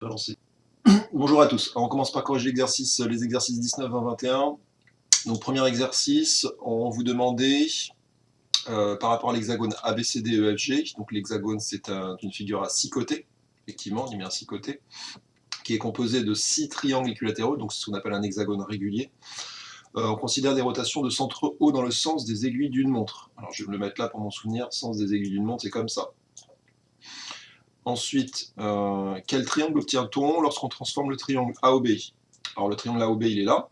Lancer. Bonjour à tous. Alors, on commence par corriger les exercices 19, 20, 21. Donc premier exercice, on vous demandait par rapport à l'hexagone ABCDEFG. Donc l'hexagone c'est une figure à 6 côtés, effectivement, on y met un 6 côtés, qui est composé de 6 triangles équilatéraux, donc c'est ce qu'on appelle un hexagone régulier. On considère des rotations de centre haut dans le sens des aiguilles d'une montre. Alors je vais me le mettre là pour m'en souvenir, sens des aiguilles d'une montre, c'est comme ça. Ensuite, quel triangle obtient-on lorsqu'on transforme le triangle AOB? Alors le triangle AOB, il est là.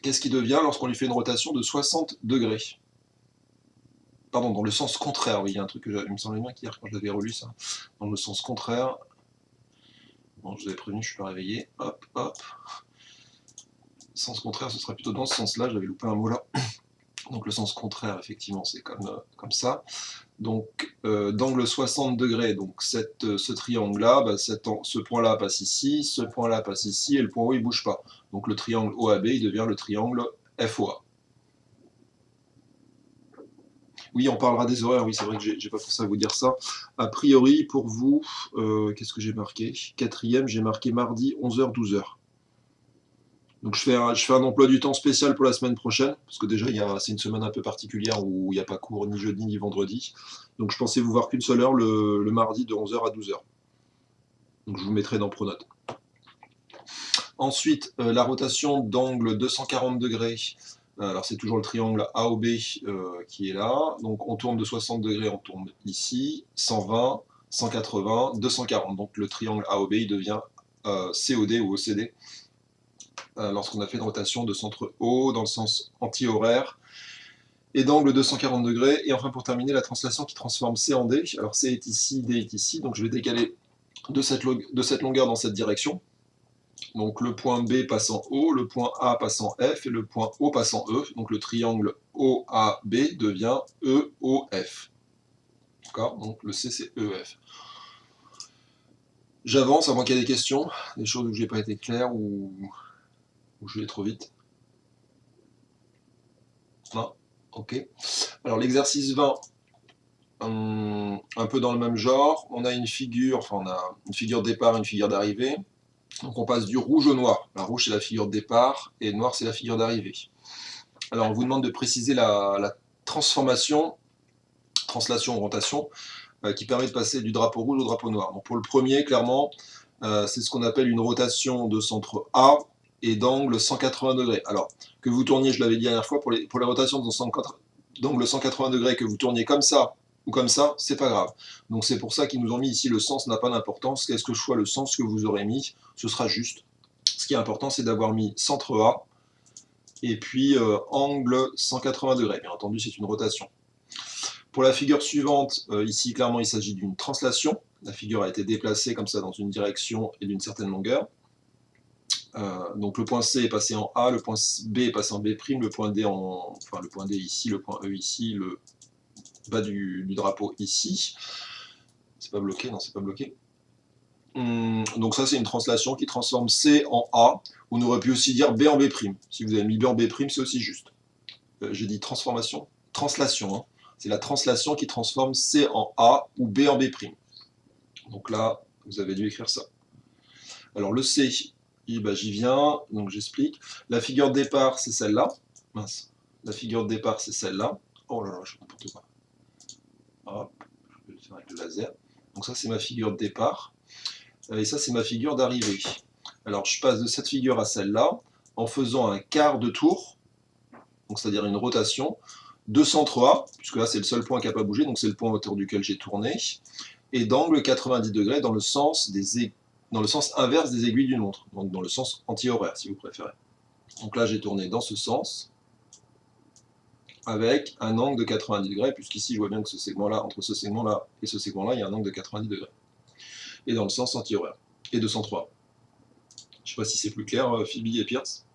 Qu'est-ce qui devient lorsqu'on lui fait une rotation de 60 degrés? Pardon, dans le sens contraire, oui, il y a un truc que il me semblait bien qu'hier quand je l'avais relu ça. Dans le sens contraire. Bon, je vous avais prévenu, je suis pas réveillé. Hop, hop. Sens contraire, ce serait plutôt dans ce sens-là, j'avais loupé un mot là. Donc le sens contraire, effectivement, c'est comme ça. Donc d'angle 60 degrés, donc ce triangle-là, bah, ce point-là passe ici, ce point-là passe ici, et le point haut il ne bouge pas. Donc le triangle OAB, il devient le triangle FOA. Oui, on parlera des horaires, oui, c'est vrai que j'ai pas pensé à vous dire ça. A priori, pour vous, qu'est-ce que j'ai marqué? Quatrième, j'ai marqué mardi 11h, 12h. Donc je fais un emploi du temps spécial pour la semaine prochaine, parce que déjà c'est une semaine un peu particulière où il n'y a pas cours ni jeudi ni vendredi. Donc je pensais vous voir qu'une seule heure le mardi de 11h à 12h. Donc je vous mettrai dans Pronote. Ensuite, la rotation d'angle 240 degrés. Alors c'est toujours le triangle AOB qui est là. Donc on tourne de 60 degrés, on tourne ici, 120, 180, 240. Donc le triangle AOB il devient COD ou OCD. Lorsqu'on a fait une rotation de centre haut dans le sens anti-horaire et d'angle 240 degrés. Et enfin pour terminer, la translation qui transforme C en D. Alors C est ici, D est ici, donc je vais décaler de cette longueur dans cette direction. Donc le point B passe en O, le point A passe en F et le point O passe en E. Donc le triangle OAB devient EOF. D'accord? Donc le C c'est EF. J'avance avant qu'il y ait des questions, des choses où je n'ai pas été clair ou je vais trop vite. Non? Ok. Alors l'exercice 20, un peu dans le même genre, on a une figure, enfin on a une figure de départ, une figure d'arrivée. Donc on passe du rouge au noir. La rouge c'est la figure de départ et le noir c'est la figure d'arrivée. Alors on vous demande de préciser la transformation, translation ou rotation, qui permet de passer du drapeau rouge au drapeau noir. Donc pour le premier, clairement, c'est ce qu'on appelle une rotation de centre A et d'angle 180 degrés. Alors, que vous tourniez, je l'avais dit la dernière fois, pour les rotations d'angle 180 degrés, que vous tourniez comme ça ou comme ça, c'est pas grave. Donc c'est pour ça qu'ils nous ont mis ici le sens n'a pas d'importance. Qu'est-ce que soit le sens que vous aurez mis, ce sera juste. Ce qui est important, c'est d'avoir mis centre A et puis angle 180 degrés. Bien entendu, c'est une rotation. Pour la figure suivante, ici, clairement, il s'agit d'une translation. La figure a été déplacée comme ça dans une direction et d'une certaine longueur. Donc le point C est passé en A, le point B est passé en B', le point D le point D ici, le point E ici, le bas du drapeau ici. C'est pas bloqué, non, c'est pas bloqué. Donc ça c'est une translation qui transforme C en A. On aurait pu aussi dire B en B'. Si vous avez mis B en B', c'est aussi juste. J'ai dit translation, hein. C'est la translation qui transforme C en A ou B en B'. Donc là, vous avez dû écrire ça. Alors le C, j'y viens, donc j'explique. La figure de départ, c'est celle-là. Mince. La figure de départ, c'est celle-là. Oh là là, je fais n'importe quoi. Hop, je vais le faire avec le laser. Donc ça, c'est ma figure de départ. Et ça, c'est ma figure d'arrivée. Alors, je passe de cette figure à celle-là en faisant un quart de tour, donc c'est-à-dire une rotation, de centre A, puisque là, c'est le seul point qui n'a pas bougé, donc c'est le point autour duquel j'ai tourné, et d'angle 90 degrés dans le sens inverse des aiguilles d'une montre, donc dans le sens anti-horaire, si vous préférez. Donc là, j'ai tourné dans ce sens, avec un angle de 90 degrés, puisqu'ici, je vois bien que ce segment-là, entre ce segment-là et ce segment-là, il y a un angle de 90 degrés. Et dans le sens anti-horaire, et de centre A. Je ne sais pas si c'est plus clair, Phoebe et Pierce.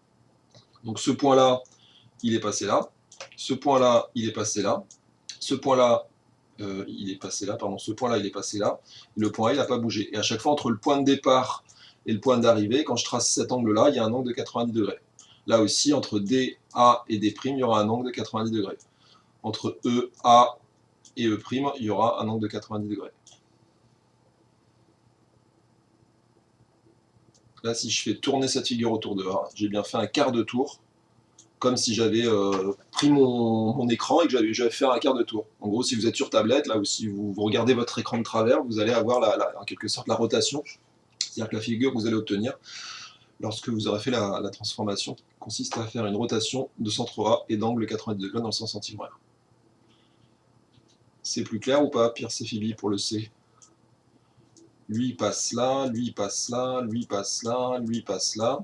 Donc ce point-là, il est passé là. Ce point-là, il est passé là. Ce point-là, il est passé là, pardon. Ce point-là, il est passé là. Le point A, il n'a pas bougé. Et à chaque fois, entre le point de départ et le point d'arrivée, quand je trace cet angle-là, il y a un angle de 90 degrés. Là aussi, entre D, A et D', il y aura un angle de 90 degrés. Entre E, A et E', il y aura un angle de 90 degrés. Là, si je fais tourner cette figure autour de A, j'ai bien fait un quart de tour, comme si j'avais pris mon écran et que j'avais fait un quart de tour. En gros, si vous êtes sur tablette, là, ou si vous regardez votre écran de travers, vous allez avoir en quelque sorte la rotation, c'est-à-dire que la figure que vous allez obtenir lorsque vous aurez fait la transformation qui consiste à faire une rotation de centre A et d'angle 90 degrés dans le sens antihoraire. C'est plus clair ou pas, Pierce et Phoebe, pour le C? Lui il passe là, lui il passe là, lui il passe là, lui il passe là.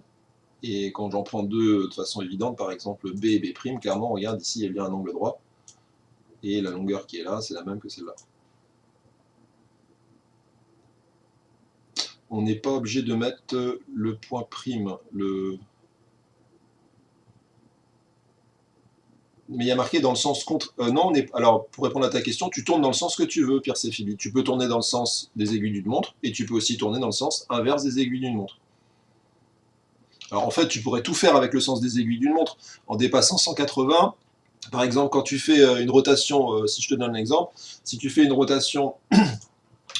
Et quand j'en prends deux de façon évidente, par exemple B et B', clairement, regarde, ici il y a bien un angle droit. Et la longueur qui est là, c'est la même que celle-là. On n'est pas obligé de mettre le point prime, mais il y a marqué dans le sens contre. Non, alors pour répondre à ta question, tu tournes dans le sens que tu veux, Pierre Céphili. Tu peux tourner dans le sens des aiguilles d'une montre et tu peux aussi tourner dans le sens inverse des aiguilles d'une montre. Alors en fait, tu pourrais tout faire avec le sens des aiguilles d'une montre en dépassant 180. Par exemple, quand tu fais une rotation, si je te donne un exemple, si tu fais une rotation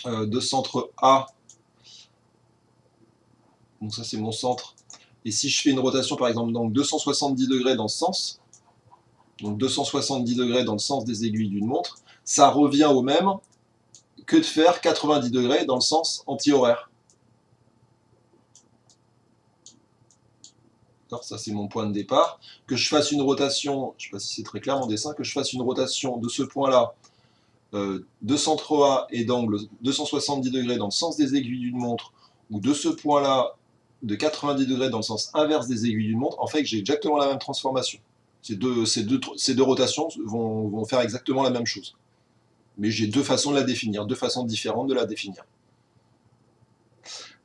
de centre A, donc ça c'est mon centre, et si je fais une rotation par exemple donc 270 degrés dans ce sens, donc 270 degrés dans le sens des aiguilles d'une montre, ça revient au même que de faire 90 degrés dans le sens anti-horaire. Ça c'est mon point de départ. Que je fasse une rotation, je ne sais pas si c'est très clair mon dessin, que je fasse une rotation de ce point-là, de centre A et d'angle 270 degrés dans le sens des aiguilles d'une montre, ou de ce point-là de 90 degrés dans le sens inverse des aiguilles d'une montre, en fait j'ai exactement la même transformation. Ces deux rotations vont faire exactement la même chose. Mais j'ai deux façons de la définir, deux façons différentes de la définir.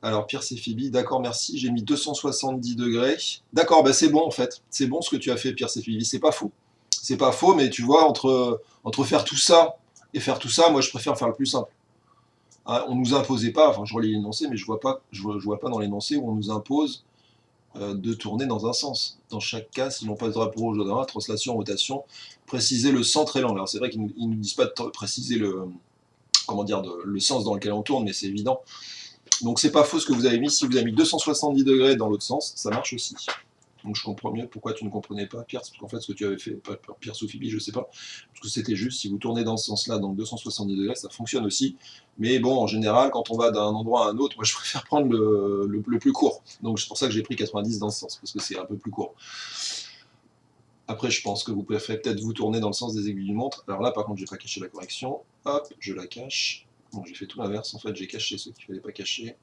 Alors Pierce et Phoebe, d'accord, merci, j'ai mis 270 degrés. D'accord, bah c'est bon en fait, c'est bon ce que tu as fait Pierce et Phoebe, c'est pas faux. C'est pas faux, mais tu vois, entre faire tout ça et faire tout ça, moi je préfère faire le plus simple. Hein, on nous imposait pas, enfin je relis l'énoncé, mais je vois pas dans l'énoncé où on nous impose de tourner dans un sens. Dans chaque cas, si l'on passe le drapeau rouge au translation, rotation, préciser le centre et l'angle. Alors c'est vrai qu'ils ne nous disent pas de préciser le sens dans lequel on tourne, mais c'est évident. Donc c'est pas faux ce que vous avez mis. Si vous avez mis 270 degrés dans l'autre sens, ça marche aussi. Donc je comprends mieux pourquoi tu ne comprenais pas Pierre, parce qu'en fait ce que tu avais fait, pas Pierre ou Phoebe, je sais pas, parce que c'était juste, si vous tournez dans ce sens-là, donc 270 degrés, ça fonctionne aussi. Mais bon, en général, quand on va d'un endroit à un autre, moi je préfère prendre le plus court. Donc c'est pour ça que j'ai pris 90 dans ce sens, parce que c'est un peu plus court. Après, je pense que vous préférez peut-être vous tourner dans le sens des aiguilles d'une montre. Alors là, par contre, j'ai pas caché la correction. Hop, je la cache. Bon, j'ai fait tout l'inverse, en fait, j'ai caché ce qu'il fallait pas cacher.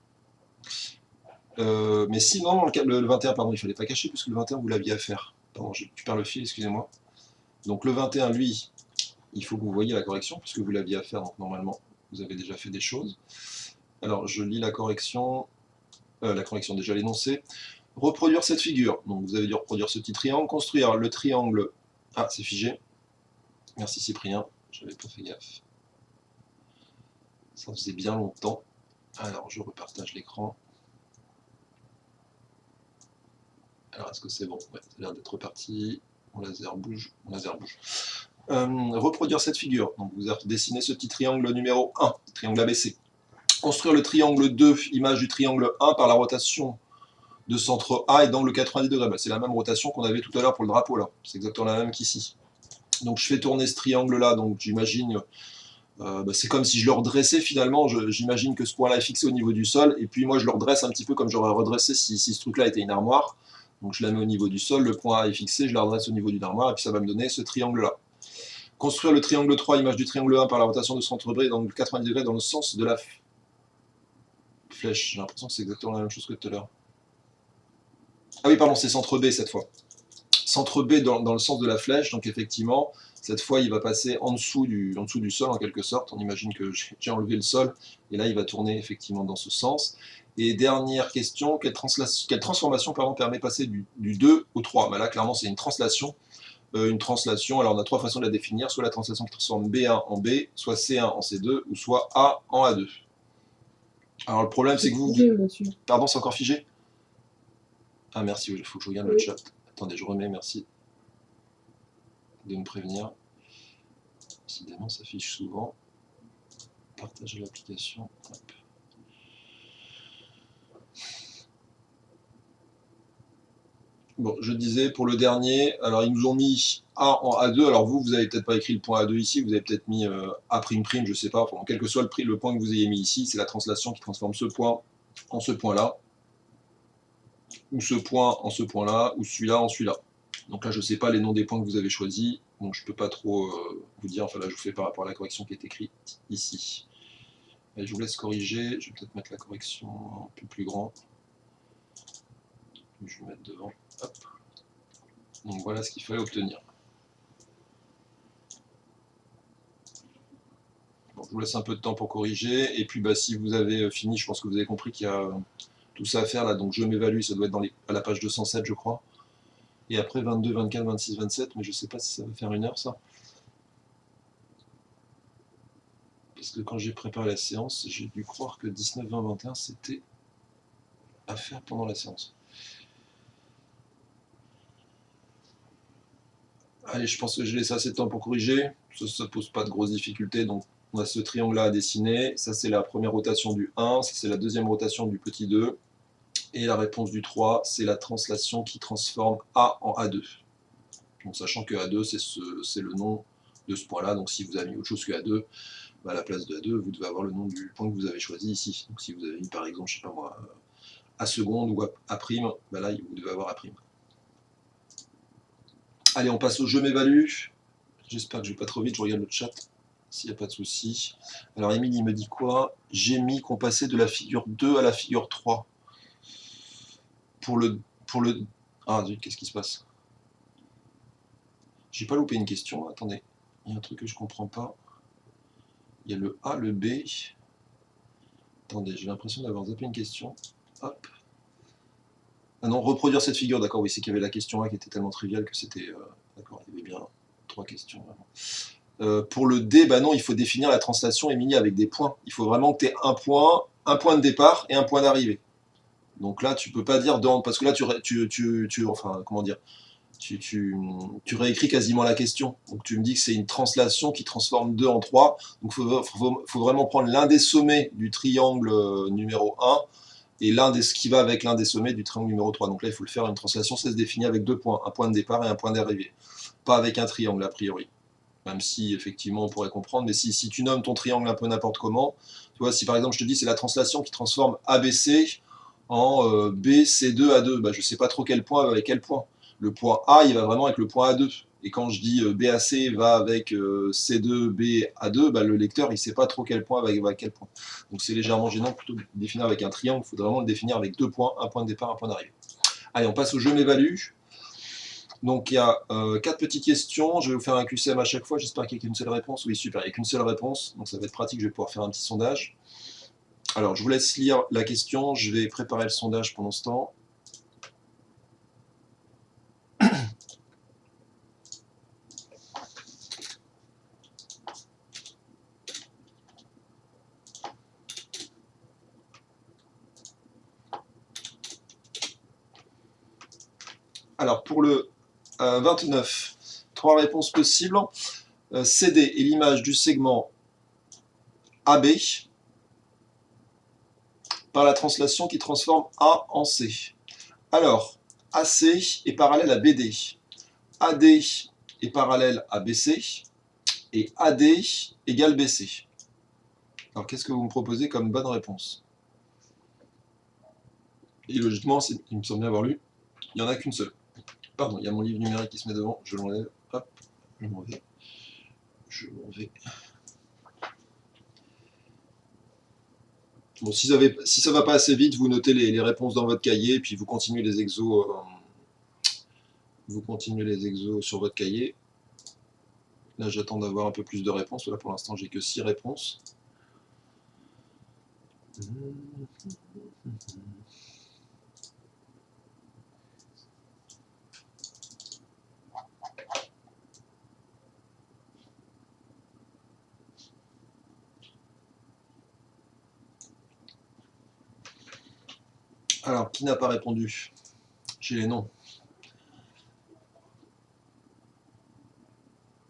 Mais sinon, le 21, pardon, il fallait pas cacher, puisque le 21, vous l'aviez à faire. Pardon, tu perds le fil, excusez-moi. Donc le 21, lui, il faut que vous voyez la correction, puisque vous l'aviez à faire, donc normalement, vous avez déjà fait des choses. Alors, je lis la correction déjà l'énoncé. Reproduire cette figure. Donc vous avez dû reproduire ce petit triangle. Construire le triangle... Ah, c'est figé. Merci Cyprien, j'avais pas fait gaffe. Ça faisait bien longtemps. Alors, je repartage l'écran. Alors, est-ce que c'est bon? Ouais, ça a l'air d'être reparti. Mon laser bouge. Reproduire cette figure. Donc, vous avez dessiné ce petit triangle numéro 1, triangle ABC. Construire le triangle 2, image du triangle 1 par la rotation de centre A et d'angle 90 degrés. C'est la même rotation qu'on avait tout à l'heure pour le drapeau, là. C'est exactement la même qu'ici. Donc, je fais tourner ce triangle-là. Donc, j'imagine... c'est comme si je le redressais finalement, j'imagine que ce point-là est fixé au niveau du sol, et puis moi je le redresse un petit peu comme j'aurais redressé si ce truc-là était une armoire. Donc je la mets au niveau du sol, le point A est fixé, je la redresse au niveau d'une armoire, et puis ça va me donner ce triangle-là. Construire le triangle 3, image du triangle 1 par la rotation de centre B, donc 90 degrés dans le sens de la flèche. J'ai l'impression que c'est exactement la même chose que tout à l'heure. Ah oui, pardon, c'est centre B cette fois. Centre B dans le sens de la flèche, donc effectivement, cette fois il va passer en dessous du sol en quelque sorte. On imagine que j'ai enlevé le sol, et là il va tourner effectivement dans ce sens. Et dernière question, quelle transformation permet de passer du 2 au 3? Là clairement c'est une translation. Alors on a trois façons de la définir, soit la translation qui transforme B1 en B, soit C1 en C2, ou soit A en A2. Alors le problème c'est que vous... Pardon, c'est encore figé? Ah merci, il faut que je regarde le chat. Attendez, je remets, merci de me prévenir. Décidément, ça fiche souvent. Partager l'application. Bon, je disais, pour le dernier, alors ils nous ont mis A en A2, alors vous avez peut-être pas écrit le point A2 ici, vous avez peut-être mis A', je sais pas, enfin, quel que soit le point que vous ayez mis ici, c'est la translation qui transforme ce point en ce point-là, ou ce point en ce point-là, ou celui-là en celui-là. Donc là, je ne sais pas les noms des points que vous avez choisis, donc je ne peux pas trop vous dire, enfin là, je vous fais par rapport à la correction qui est écrite ici. Et je vous laisse corriger, je vais peut-être mettre la correction un peu plus grand. Je vais mettre devant, hop. Donc voilà ce qu'il fallait obtenir. Bon, je vous laisse un peu de temps pour corriger, et puis bah, si vous avez fini, je pense que vous avez compris qu'il y a tout ça à faire là, donc je m'évalue, ça doit être à la page 207 je crois. Et après 22, 24, 26, 27, mais je ne sais pas si ça va faire une heure ça. Parce que quand j'ai préparé la séance, j'ai dû croire que 19, 20, 21 c'était à faire pendant la séance. Allez, je pense que j'ai laissé assez de temps pour corriger. Ça ne pose pas de grosses difficultés. Donc, on a ce triangle-là à dessiner. Ça, c'est la première rotation du 1. Ça, c'est la deuxième rotation du petit 2. Et la réponse du 3, c'est la translation qui transforme A en A2. Donc, sachant que A2, c'est le nom de ce point-là. Donc, si vous avez mis autre chose que A2, bah, à la place de A2, vous devez avoir le nom du point que vous avez choisi ici. Donc, si vous avez mis, par exemple, je sais pas moi, A seconde ou A', bah là, vous devez avoir A'. Allez, on passe au jeu m'évalue. J'espère que je ne vais pas trop vite, je regarde le chat, s'il n'y a pas de souci. Alors, Émile, il me dit quoi? J'ai mis qu'on passait de la figure 2 à la figure 3. Pour le... Ah, qu'est-ce qui se passe? J'ai pas loupé une question, attendez. Il y a un truc que je comprends pas. Il y a le A, le B. Attendez, j'ai l'impression d'avoir zappé une question. Hop. Ah non, reproduire cette figure, d'accord, oui, c'est qu'il y avait la question A qui était tellement triviale que c'était... D'accord, il y avait bien 3 questions, vraiment. Pour le D, bah non, il faut définir la translation, Émilie, avec des points. Il faut vraiment que tu aies un point de départ et un point d'arrivée. Donc là, tu peux pas dire parce que là, enfin, comment dire, tu réécris quasiment la question. Donc tu me dis que c'est une translation qui transforme 2 en 3. Donc il faut vraiment prendre l'un des sommets du triangle numéro 1 et ce qui va avec l'un des sommets du triangle numéro 3. Donc là, il faut le faire, une translation, ça se définit avec 2 points, un point de départ et un point d'arrivée. Pas avec un triangle, a priori. Même si, effectivement, on pourrait comprendre, mais si tu nommes ton triangle un peu n'importe comment, tu vois, si par exemple, je te dis, c'est la translation qui transforme ABC en BC2A2, bah, je ne sais pas trop quel point va avec quel point. Le point A, il va vraiment avec le point A2. Et quand je dis BAC va avec C2BA2, bah, le lecteur, il ne sait pas trop quel point va avec quel point. Donc c'est légèrement gênant plutôt de définir avec un triangle, il faut vraiment le définir avec 2 points, un point de départ, un point d'arrivée. Allez, on passe au jeu m'évalue. Donc il y a 4 petites questions, je vais vous faire un QCM à chaque fois, j'espère qu'il n'y a qu'une seule réponse. Oui, super, il n'y a qu'une seule réponse, donc ça va être pratique, je vais pouvoir faire un petit sondage. Alors je vous laisse lire la question, je vais préparer le sondage pendant ce temps. Alors pour le 29, 3 réponses possibles. CD est l'image du segment AB par la translation qui transforme A en C. Alors, AC est parallèle à BD, AD est parallèle à BC, et AD égale BC. Alors, qu'est-ce que vous me proposez comme bonne réponse? Et logiquement, il me semble bien avoir lu, il n'y en a qu'une seule. Pardon, il y a mon livre numérique qui se met devant, je l'enlève, hop, je m'en vais. Bon, si ça ne va pas assez vite, vous notez les réponses dans votre cahier, et puis vous continuez les exos, sur votre cahier. Là, j'attends d'avoir un peu plus de réponses. Là, pour l'instant, j'ai que 6 réponses. Alors, qui n'a pas répondu? J'ai les noms.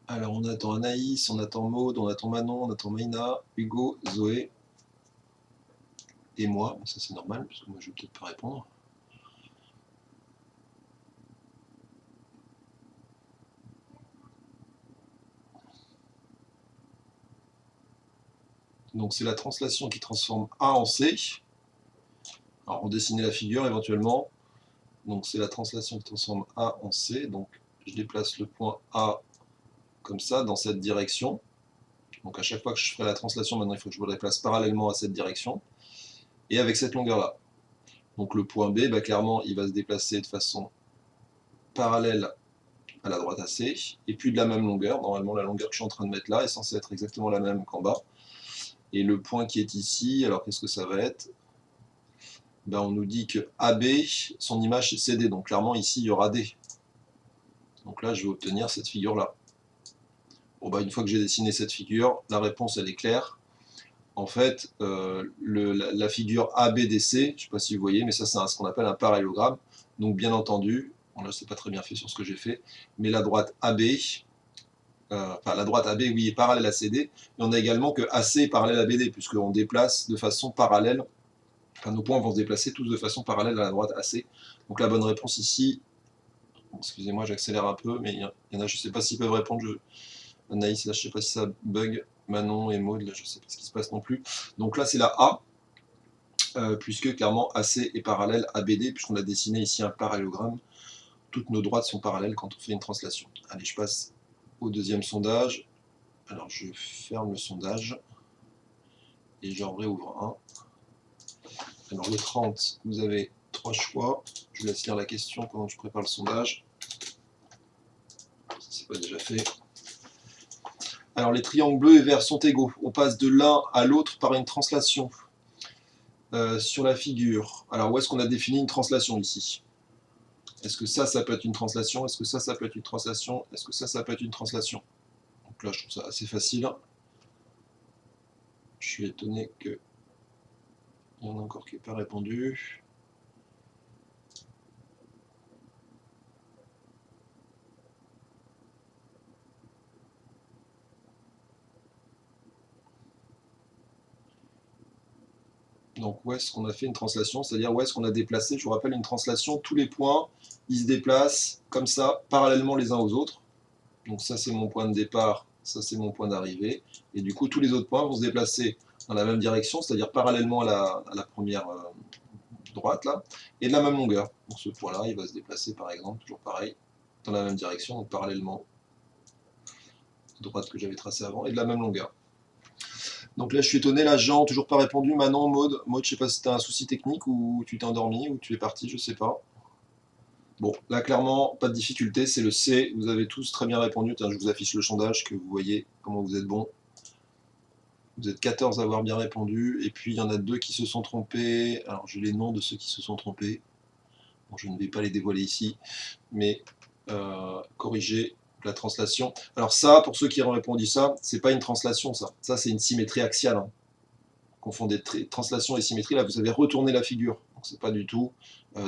Alors, on attend Anaïs, on attend Maud, on attend Manon, on attend Maïna, Hugo, Zoé et moi. Ça, c'est normal, parce que moi, je vais peut-être pas répondre. Donc c'est la translation qui transforme A en C. Alors on dessinait la figure éventuellement. Donc c'est la translation qui transforme A en C. Donc je déplace le point A comme ça, dans cette direction. Donc à chaque fois que je ferai la translation, maintenant il faut que je me déplace parallèlement à cette direction. Et avec cette longueur-là. Donc le point B, bah, clairement, il va se déplacer de façon parallèle à la droite AC, et puis de la même longueur. Normalement, la longueur que je suis en train de mettre là est censée être exactement la même qu'en bas. Et le point qui est ici, alors qu'est-ce que ça va être? Ben, on nous dit que AB, son image c'est CD, donc clairement ici il y aura D. Donc là je vais obtenir cette figure-là. Bon, bah, une fois que j'ai dessiné cette figure, la réponse elle est claire. En fait, la figure ABDC, je ne sais pas si vous voyez, mais ça c'est ce qu'on appelle un parallélogramme. Donc bien entendu, bon, là c'est pas très bien fait sur ce que j'ai fait, mais la droite AB, enfin la droite AB oui est parallèle à CD, mais on a également que AC est parallèle à BD, puisqu'on déplace de façon parallèle, enfin nos points vont se déplacer tous de façon parallèle à la droite AC. Donc la bonne réponse ici, excusez-moi j'accélère un peu, mais il y en a, je ne sais pas s'ils peuvent répondre, Anaïs, là je ne sais pas si ça bug, Manon et Maud, là je ne sais pas ce qui se passe non plus. Donc là c'est la A, puisque clairement AC est parallèle à BD, puisqu'on a dessiné ici un parallélogramme. Toutes nos droites sont parallèles quand on fait une translation. Allez, je passe au deuxième sondage. Alors je ferme le sondage et j'en réouvre un. Alors le 30, vous avez 3 choix. Je vous laisse lire la question pendant que je prépare le sondage. Si ce n'est pas déjà fait. Alors les triangles bleus et verts sont égaux. On passe de l'un à l'autre par une translation. Sur la figure. Alors où est-ce qu'on a défini une translation ici? Est-ce que ça peut être une translation? Est-ce que ça peut être une translation? Est-ce que ça peut être une translation? Donc là, je trouve ça assez facile. Je suis étonné qu'il y en a encore qui n'aient pas répondu. Donc où est-ce qu'on a fait une translation? C'est-à-dire où est-ce qu'on a déplacé? Je vous rappelle, une translation, tous les points, ils se déplacent comme ça, parallèlement les uns aux autres. Donc ça, c'est mon point de départ, ça, c'est mon point d'arrivée. Et du coup, tous les autres points vont se déplacer dans la même direction, c'est-à-dire parallèlement à la première droite, là, et de la même longueur. Donc ce point-là, il va se déplacer, par exemple, toujours pareil, dans la même direction, donc parallèlement à droite que j'avais tracée avant, et de la même longueur. Donc là, je suis étonné, là, Jean, toujours pas répondu. Manon, Maud, je sais pas si tu as un souci technique ou tu t'es endormi ou tu es parti, je sais pas. Bon, là, clairement, pas de difficulté, c'est le C. Vous avez tous très bien répondu. Tiens, je vous affiche le sondage, que vous voyez comment vous êtes bons. Vous êtes 14 à avoir bien répondu, et puis il y en a 2 qui se sont trompés. Alors, j'ai les noms de ceux qui se sont trompés. Bon, je ne vais pas les dévoiler ici, mais corriger la translation. Alors ça, pour ceux qui ont répondu ça, c'est pas une translation, ça. Ça, c'est une symétrie axiale. Hein. Confondez translation et symétrie, là, vous avez retourné la figure. Donc, c'est pas du tout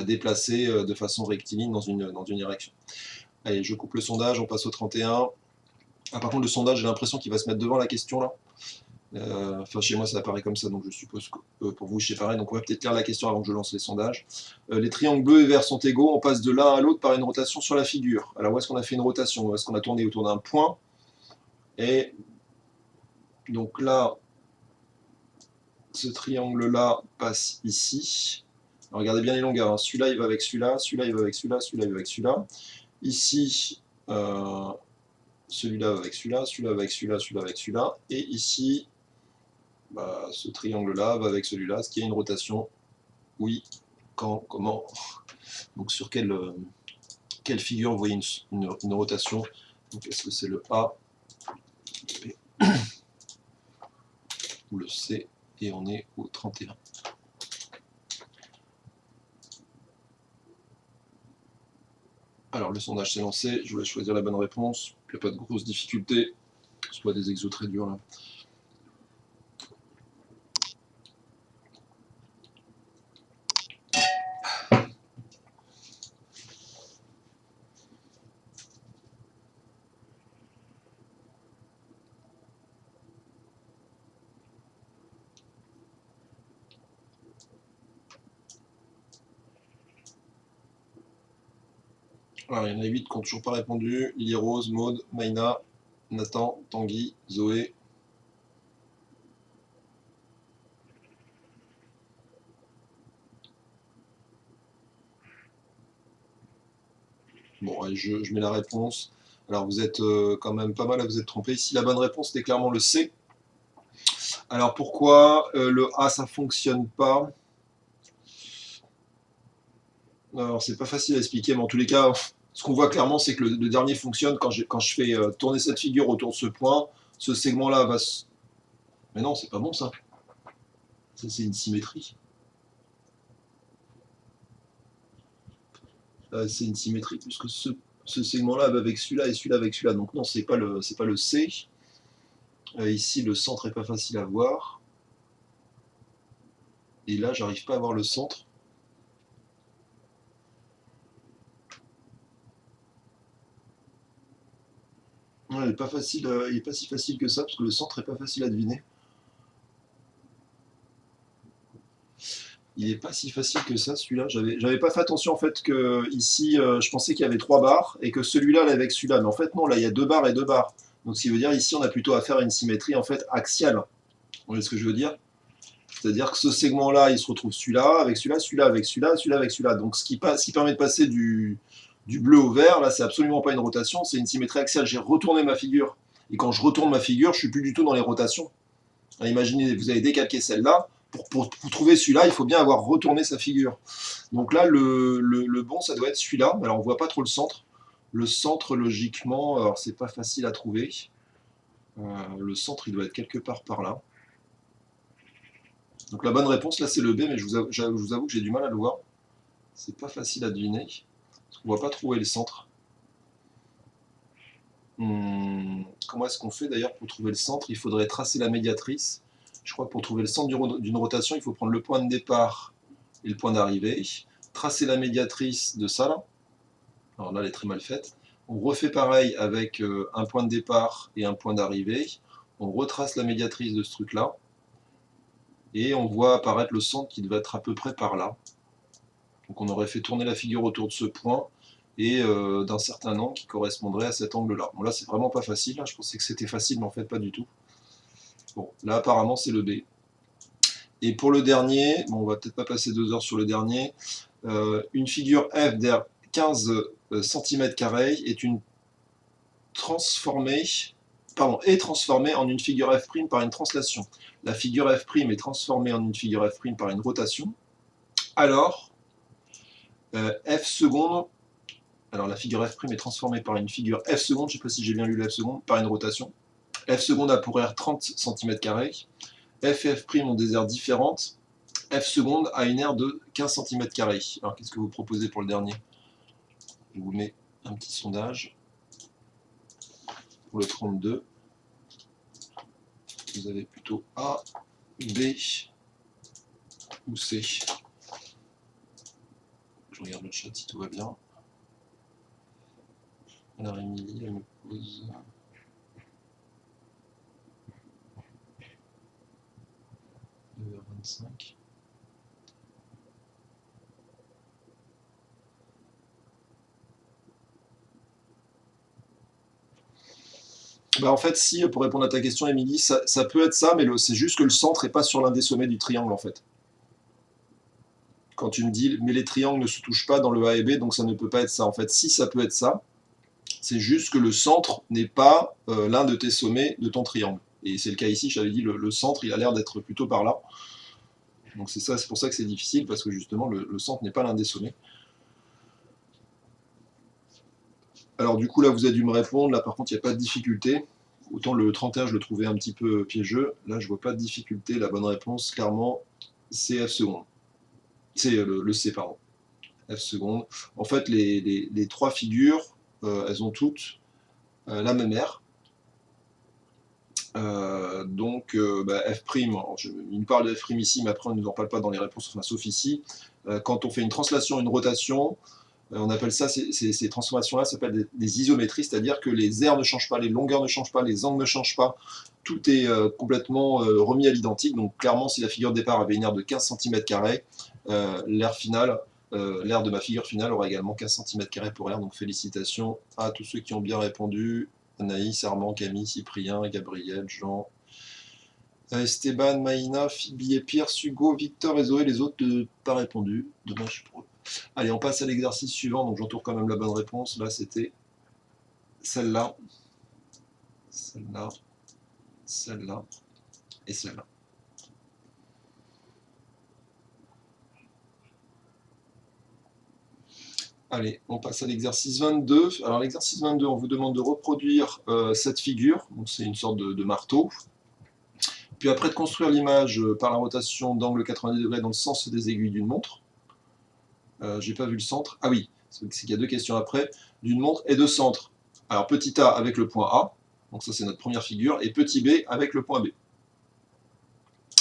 déplacé de façon rectiligne dans une direction. Allez, je coupe le sondage, on passe au 31. Ah, par contre, le sondage, j'ai l'impression qu'il va se mettre devant la question, là. Enfin, chez moi, ça apparaît comme ça, donc je suppose que pour vous, c'est pareil. Donc, on va peut-être lire la question avant que je lance les sondages. Les triangles bleus et verts sont égaux. On passe de l'un à l'autre par une rotation sur la figure. Alors, où est-ce qu'on a fait une rotation? Où est-ce qu'on a tourné autour d'un point? Et donc là, ce triangle-là passe ici. Alors, regardez bien les longueurs. Hein. Celui-là, il va avec celui-là. Celui-là, il va avec celui-là. Celui-là, il va avec celui-là. Ici, celui-là va avec celui-là. Celui-là va avec celui-là. Celui-là avec celui-là. Et ici, bah, ce triangle-là va avec celui-là. Est-ce qu'il y a une rotation? Oui. Quand? Comment? Donc sur quelle figure vous voyez une rotation? Est-ce que c'est le A, le B ou le C? Et on est au 31. Alors le sondage s'est lancé, je voulais choisir la bonne réponse. Il n'y a pas de grosses difficultés, soit des exos très durs là. Alors, il y en a 8 qui n'ont toujours pas répondu. Lily Rose, Maud, Maïna, Nathan, Tanguy, Zoé. Bon, allez, je mets la réponse. Alors vous êtes quand même pas mal à vous être trompé. Ici, la bonne réponse était clairement le C. Alors pourquoi le A ça fonctionne pas? Alors c'est pas facile à expliquer, mais en tous les cas, ce qu'on voit clairement, c'est que le dernier fonctionne quand je fais tourner cette figure autour de ce point. Ce segment-là va se... Mais non, c'est pas bon ça. Ça c'est une symétrie. C'est une symétrie puisque ce segment-là va avec celui-là et celui-là avec celui-là. Donc non, c'est pas le C. Ici, le centre est pas facile à voir. Et là, j'arrive pas à voir le centre. Ouais, il n'est pas facile, il est pas si facile que ça parce que le centre est pas facile à deviner. Il n'est pas si facile que ça, celui-là. J'avais pas fait attention en fait que ici, je pensais qu'il y avait 3 barres et que celui-là allait avec celui-là. Mais en fait, non, là, il y a 2 barres et 2 barres. Donc, ce qui veut dire ici, on a plutôt affaire à une symétrie en fait axiale. Vous voyez ce que je veux dire? C'est-à-dire que ce segment-là, il se retrouve celui-là, avec celui-là, celui-là, avec celui-là, celui-là, avec celui-là. Donc, ce qui permet de passer du bleu au vert, là, c'est absolument pas une rotation, c'est une symétrie axiale. J'ai retourné ma figure. Et quand je retourne ma figure, je suis plus du tout dans les rotations. Imaginez, vous avez décalqué celle-là. Pour trouver celui-là, il faut bien avoir retourné sa figure. Donc là, le bon, ça doit être celui-là. Alors, on voit pas trop le centre. Le centre, logiquement, alors c'est pas facile à trouver. Le centre, il doit être quelque part par là. Donc la bonne réponse, là, c'est le B, mais je vous avoue que j'ai du mal à le voir. C'est pas facile à deviner. Parce qu'on voit pas trouver le centre. Comment est-ce qu'on fait d'ailleurs pour trouver le centre? Il faudrait tracer la médiatrice. Je crois que pour trouver le centre d'une rotation, il faut prendre le point de départ et le point d'arrivée. Tracer la médiatrice de ça, là. Alors là, elle est très mal faite. On refait pareil avec un point de départ et un point d'arrivée. On retrace la médiatrice de ce truc-là. Et on voit apparaître le centre qui devait être à peu près par là. Donc on aurait fait tourner la figure autour de ce point et d'un certain angle qui correspondrait à cet angle-là. Bon, là, c'est vraiment pas facile. Là. Je pensais que c'était facile, mais en fait, pas du tout. Bon, là, apparemment, c'est le B. Et pour le dernier, bon, on va peut-être pas passer 2 heures sur le dernier, une figure f d'air 15 cm² est transformée en une figure f' par une translation. La figure f' est transformée en une figure f' par une rotation. Alors, f seconde, alors la figure f' est transformée par une figure f seconde, je ne sais pas si j'ai bien lu le f seconde, par une rotation. F seconde a pour aire 30 cm². F et f' ont des aires différentes. F seconde a une aire de 15 cm². Alors qu'est-ce que vous proposez pour le dernier? Je vous mets un petit sondage. Pour le 32, vous avez plutôt A, B ou C. Je regarde le chat si tout va bien. Alors Émilie, elle me pose... 2h25. Bah en fait, si, pour répondre à ta question, Émilie, ça peut être ça, mais c'est juste que le centre n'est pas sur l'un des sommets du triangle, en fait. Quand tu me dis, mais les triangles ne se touchent pas dans le A et B, donc ça ne peut pas être ça. En fait, si, ça peut être ça, c'est juste que le centre n'est pas l'un de tes sommets de ton triangle. Et c'est le cas ici, j'avais dit, le centre, il a l'air d'être plutôt par là. Donc c'est ça, c'est pour ça que c'est difficile, parce que justement, le centre n'est pas l'un des sommets. Alors du coup, là, vous avez dû me répondre. Là, par contre, il n'y a pas de difficulté. Autant le 31, je le trouvais un petit peu piégeux. Là, je vois pas de difficulté. La bonne réponse, clairement, c'est F seconde. C'est le C, pardon. F seconde. En fait, les 3 figures, elles ont toutes la même aire. Donc, F', il nous parle de F' ici, mais après, on ne nous en parle pas dans les réponses, enfin, sauf ici. Quand on fait une translation, une rotation, on appelle ça, ces transformations-là s'appellent des isométries, c'est-à-dire que les aires ne changent pas, les longueurs ne changent pas, les angles ne changent pas, tout est complètement remis à l'identique. Donc clairement, si la figure de départ avait une aire de 15 cm², l'aire de ma figure finale aura également 15 cm² pour aire. Donc félicitations à tous ceux qui ont bien répondu. Anaïs, Armand, Camille, Cyprien, Gabriel, Jean, Esteban, Maïna, Phoebe et Pierre, Hugo, Victor et Zoé, les autres n'ont pas répondu. Dommage pour eux. Allez, on passe à l'exercice suivant, donc j'entoure quand même la bonne réponse. Là, c'était celle-là, celle-là, celle-là et celle-là. Allez, on passe à l'exercice 22. Alors l'exercice 22, on vous demande de reproduire cette figure, donc c'est une sorte de marteau. Puis après de construire l'image par la rotation d'angle 90 degrés dans le sens des aiguilles d'une montre. J'ai pas vu le centre. Ah oui, c'est qu'il y a deux questions après. D'une montre et de centre. Alors petit a avec le point A, donc ça c'est notre première figure, et petit b avec le point B.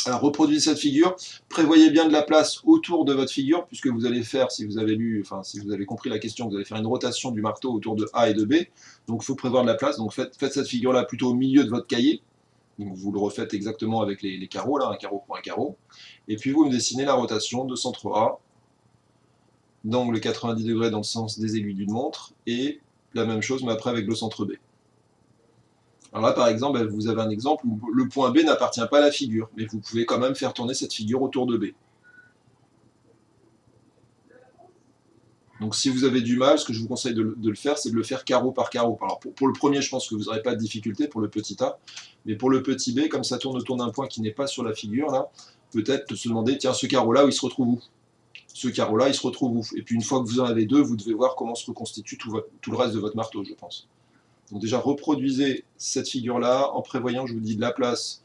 Alors reproduisez cette figure, prévoyez bien de la place autour de votre figure, puisque vous allez faire, si vous avez lu, enfin si vous avez compris la question, vous allez faire une rotation du marteau autour de A et de B, donc il faut prévoir de la place, donc faites cette figure-là plutôt au milieu de votre cahier, donc vous le refaites exactement avec les carreaux, là, un carreau pour un carreau, et puis vous me dessinez la rotation de centre A, d'angle 90 degrés dans le sens des aiguilles d'une montre, et la même chose mais après avec le centre B. Alors là, par exemple, vous avez un exemple où le point B n'appartient pas à la figure, mais vous pouvez quand même faire tourner cette figure autour de B. Donc si vous avez du mal, ce que je vous conseille de le faire, c'est de le faire carreau par carreau. Alors pour le premier, je pense que vous n'aurez pas de difficulté pour le petit a, mais pour le petit b, comme ça tourne autour d'un point qui n'est pas sur la figure, là, peut-être se demander, tiens, ce carreau-là, il se retrouve où? Ce carreau-là, il se retrouve où? Et puis une fois que vous en avez deux, vous devez voir comment se reconstitue tout le reste de votre marteau, je pense. Donc déjà, reproduisez cette figure-là en prévoyant, je vous dis, de la place.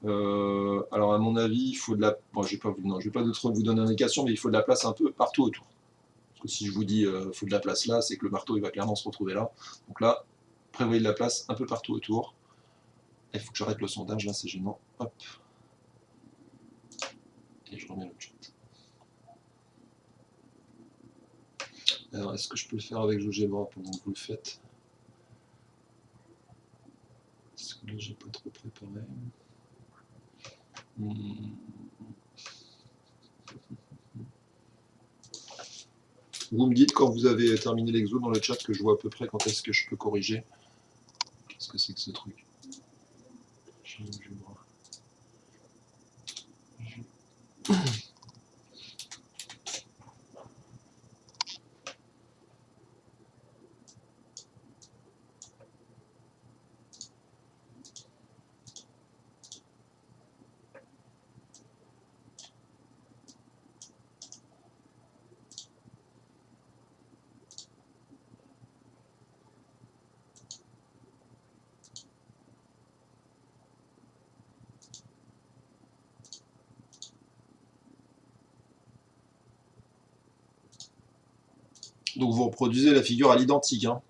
Alors à mon avis, il faut de la... Bon, je ne vais pas vous donner une indication, mais il faut de la place un peu partout autour. Parce que si je vous dis faut de la place là, c'est que le marteau il va clairement se retrouver là. Donc là, prévoyez de la place un peu partout autour. Il faut que j'arrête le sondage, là c'est gênant. Hop. Et je remets le chat. Alors est-ce que je peux le faire avec GeoGebra pendant que vous le faites? Parce que là j'ai pas trop préparé. Vous me dites quand vous avez terminé l'exo dans le chat que je vois à peu près quand est-ce que je peux corriger. Qu'est-ce que c'est que ce truc? Donc vous reproduisez la figure à l'identique. Hein.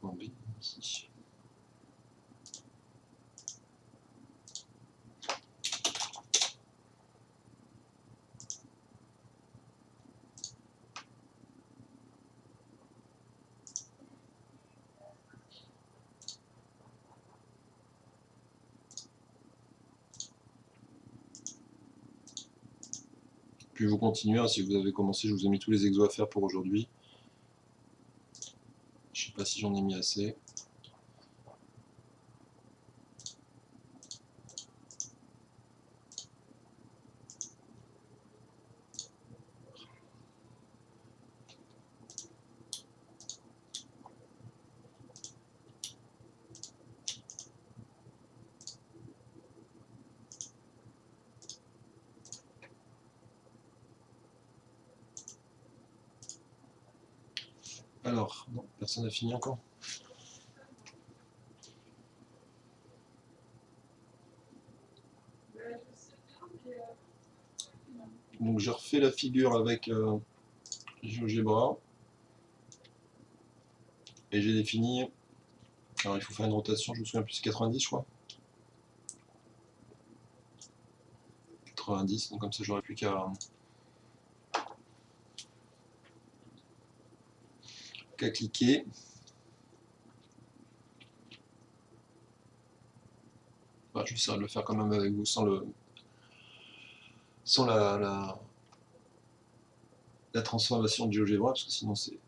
Bon, B, ici. Puis vous continuez, hein, si vous avez commencé, je vous ai mis tous les exos à faire pour aujourd'hui. Je sais pas si j'en ai mis assez. Alors, non, personne n'a fini encore. Donc j'ai refait la figure avec GeoGebra et j'ai défini. Alors il faut faire une rotation, je me souviens plus, c'est 90 je crois. 90, donc comme ça j'aurais plus qu'à cliquer. Enfin, je vais essayer de le faire quand même avec vous sans la transformation de GeoGebra parce que sinon c'est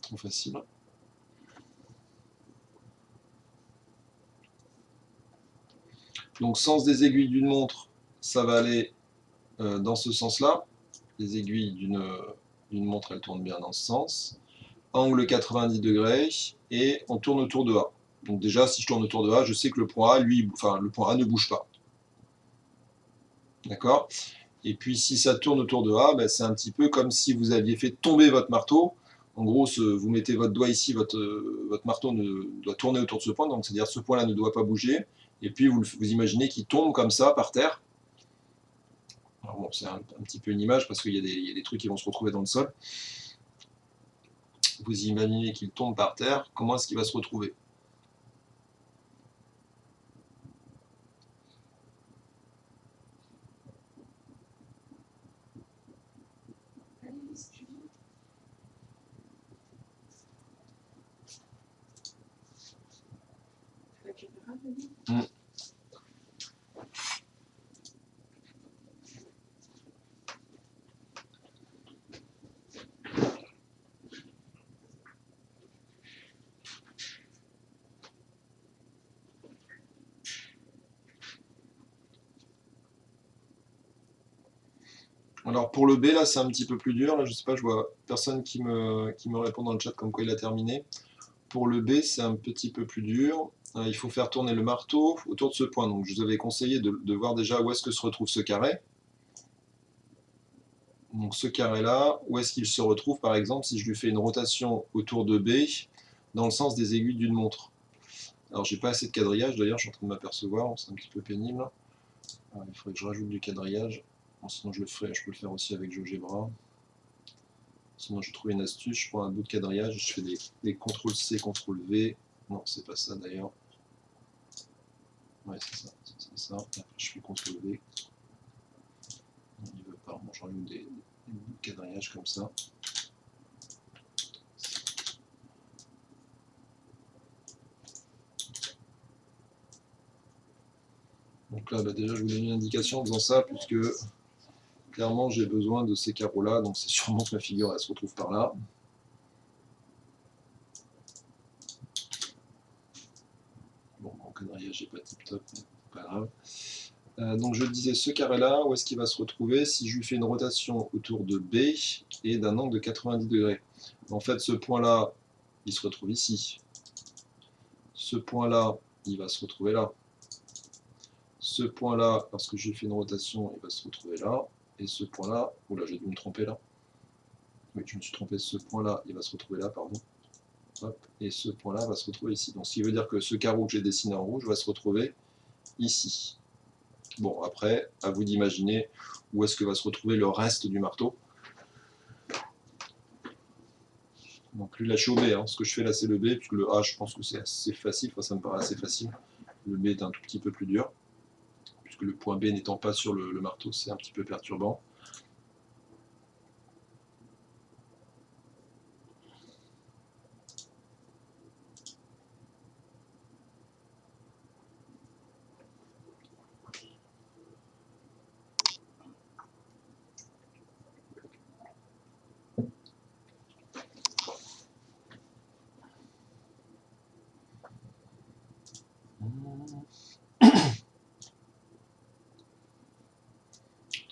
trop facile. Donc sens des aiguilles d'une montre, ça va aller dans ce sens-là. Les aiguilles d'une montre, elles tournent bien dans ce sens. Angle 90 degrés et on tourne autour de A. Donc déjà, si je tourne autour de A, je sais que le point A, le point A ne bouge pas. D'accord? Et puis si ça tourne autour de A, ben, c'est un petit peu comme si vous aviez fait tomber votre marteau. En gros, vous mettez votre doigt ici, votre marteau doit tourner autour de ce point, donc c'est-à-dire ce point-là ne doit pas bouger. Et puis vous imaginez qu'il tombe comme ça par terre. Alors bon, c'est un petit peu une image parce qu'il y a des trucs qui vont se retrouver dans le sol. Vous imaginez qu'il tombe par terre, comment est-ce qu'il va se retrouver? Mmh. Alors pour le B, là, c'est un petit peu plus dur. Là, je sais pas, je vois personne qui me répond dans le chat comme quoi il a terminé. Pour le B, c'est un petit peu plus dur. Il faut faire tourner le marteau autour de ce point. Donc je vous avais conseillé de voir déjà où est-ce que se retrouve ce carré. Donc ce carré-là, où est-ce qu'il se retrouve par exemple si je lui fais une rotation autour de B dans le sens des aiguilles d'une montre. Alors j'ai pas assez de quadrillage d'ailleurs, je suis en train de m'apercevoir, c'est un petit peu pénible. Alors, il faudrait que je rajoute du quadrillage. Bon, sinon je peux le faire aussi avec GeoGebra. Sinon je trouve une astuce, je prends un bout de quadrillage, je fais des CTRL-C, CTRL-V. Non, c'est pas ça d'ailleurs. Ouais, c'est ça, c'est ça. Après, je fais CTRL-V. Il veut pas, bon, je rajoute des bouts de quadrillage comme ça. Donc là, bah, déjà, je vous donne une indication en faisant ça, puisque clairement, j'ai besoin de ces carreaux-là, donc c'est sûrement que ma figure, elle se retrouve par là. Bon, mon quadrillage n'est pas tip-top, mais pas grave. Donc je disais, ce carré-là, où est-ce qu'il va se retrouver si je lui fais une rotation autour de B et d'un angle de 90 degrés? En fait, ce point-là, il se retrouve ici. Ce point-là, il va se retrouver là. Ce point-là, lorsque je lui fais une rotation, il va se retrouver là. Et ce point-là, oula, j'ai dû me tromper là. Oui, je me suis trompé, ce point-là, il va se retrouver là, pardon. Hop, et ce point-là va se retrouver ici. Donc ce qui veut dire que ce carreau que j'ai dessiné en rouge va se retrouver ici. Bon, après, à vous d'imaginer où est-ce que va se retrouver le reste du marteau. Donc lui, là, je suis au B. Hein. Ce que je fais là, c'est le B, puisque le A, je pense que c'est assez facile. Enfin, ça me paraît assez facile. Le B est un tout petit peu plus dur, puisque le point B n'étant pas sur le marteau, c'est un petit peu perturbant.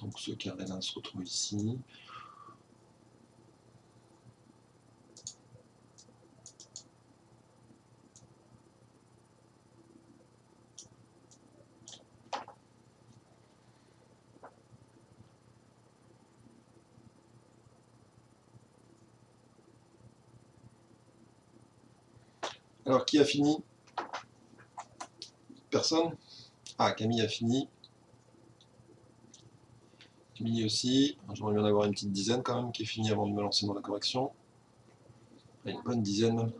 Donc ce carré-là se retrouve ici. Alors, qui a fini? Personne? Ah, Camille a fini. Mini aussi, j'aimerais bien avoir une petite dizaine quand même qui est finie avant de me lancer dans la correction. Une bonne dizaine même.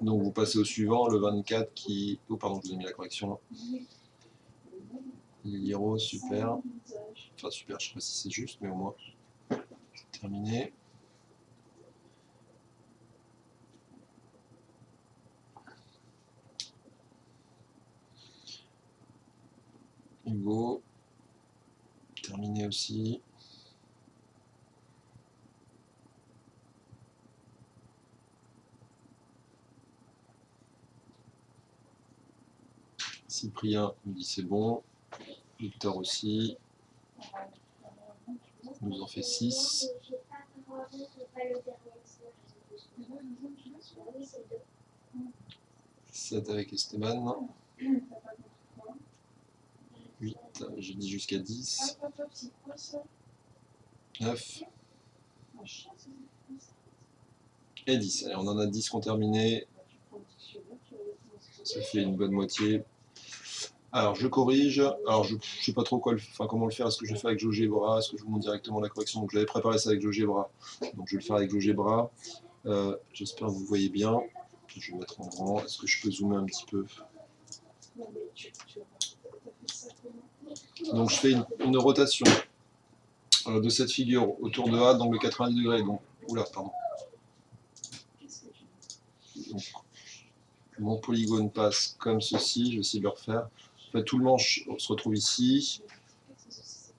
Donc vous passez au suivant, le 24 qui... Oh pardon, je vous ai mis la correction là. Liro, super. Enfin super, je sais pas si c'est juste, mais au moins terminé. Hugo, terminé aussi. Cyprien me dit c'est bon. Victor aussi. Nous en fait 6. 7 avec Esteban. 8, j'ai dit jusqu'à 10. 9. Et 10. Allez, on en a 10 qui ont terminé. Ça fait une bonne moitié. Alors je corrige, alors je ne sais pas trop comment le faire, est-ce que je le fais avec GeoGebra, est-ce que je vous montre directement la correction, donc j'avais préparé ça avec GeoGebra, donc je vais le faire avec GeoGebra, j'espère que vous voyez bien, je vais mettre en grand, est-ce que je peux zoomer un petit peu? Donc je fais une rotation de cette figure autour de A d'angle 90 degrés, donc, oula, pardon. Donc, mon polygone passe comme ceci, je vais essayer de le refaire. En fait, tout le manche se retrouve ici.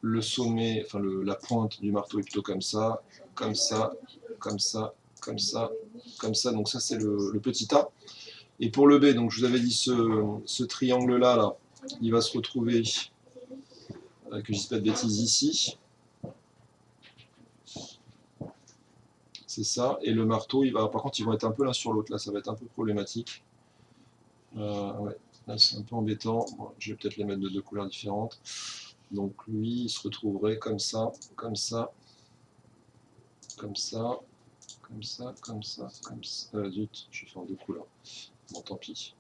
Le sommet, enfin la pointe du marteau est plutôt comme ça, comme ça, comme ça, comme ça, comme ça. Donc ça c'est le petit A. Et pour le B, donc je vous avais dit ce triangle-là, là, il va se retrouver, que je ne dise pas de bêtises, ici. C'est ça. Et le marteau, par contre, ils vont être un peu l'un sur l'autre. Là, ça va être un peu problématique. Ouais. Là, c'est un peu embêtant. Bon, je vais peut-être les mettre de 2 couleurs différentes. Donc lui, il se retrouverait comme ça, comme ça, comme ça, comme ça, comme ça, comme ça. Zut, je vais faire en 2 couleurs. Bon, tant pis.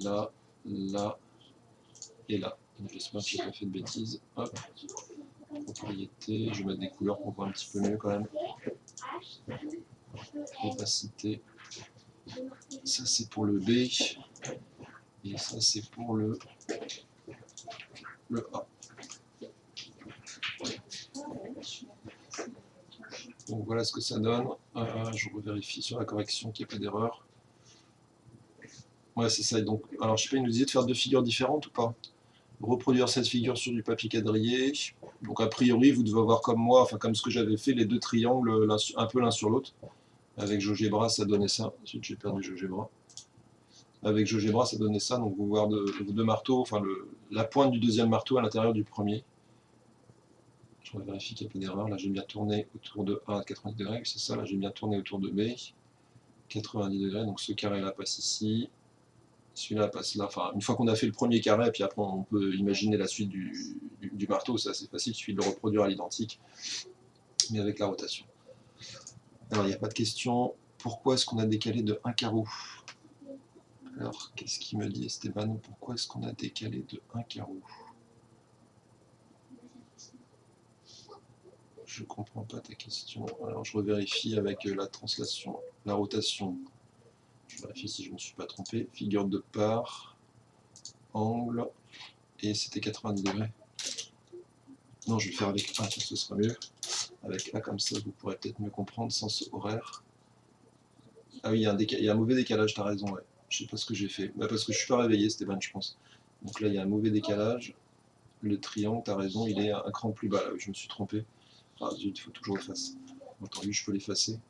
Là, là et là. J'espère que je n'ai pas fait de bêtises. Hop. Propriété, je vais mettre des couleurs pour voir un petit peu mieux quand même. Opacité. Ça c'est pour le B. Et ça c'est pour le A. Donc voilà ce que ça donne. Je revérifie sur la correction qu'il n'y ait pas d'erreur. Ouais, c'est ça. Donc, alors, je sais pas, il nous disait de faire 2 figures différentes ou pas? Reproduire cette figure sur du papier quadrillé. Donc, a priori, vous devez avoir comme moi, enfin, comme ce que j'avais fait, les 2 triangles un peu l'un sur l'autre. Avec GeoGebra, ça donnait ça. Ensuite, j'ai perdu GeoGebra. Avec GeoGebra, ça donnait ça. Donc, vous voyez vos 2 marteaux, enfin, la pointe du deuxième marteau à l'intérieur du premier. Je vérifie qu'il n'y a pas d'erreur. Là, j'ai bien tourné autour de A à 90 degrés. C'est ça, là, j'ai bien tourné autour de B. 90 degrés. Donc, ce carré-là passe ici. Celui-là passe là. Enfin, une fois qu'on a fait le premier carré, puis après on peut imaginer la suite du marteau, c'est assez facile, il suffit de le reproduire à l'identique, mais avec la rotation. Alors il n'y a pas de question. Pourquoi est-ce qu'on a décalé de 1 carreau? Alors, qu'est-ce qu'il me dit Esteban? Pourquoi est-ce qu'on a décalé de 1 carreau? Je ne comprends pas ta question. Alors je revérifie avec la translation, la rotation. Je vérifie si je ne me suis pas trompé. Figure de part, angle, et c'était 90 degrés. Non, je vais le faire avec A, ce sera mieux. Avec A comme ça, vous pourrez peut-être mieux comprendre, sens horaire. Ah oui, il y a un mauvais décalage, t'as raison, ouais. Je sais pas ce que j'ai fait. Bah, parce que je suis pas réveillé, Stéphane, je pense. Donc là, il y a un mauvais décalage. Le triangle, t'as raison, il est un cran plus bas, là, je me suis trompé. Ah zut, il faut toujours effacer. Entendu, je peux l'effacer.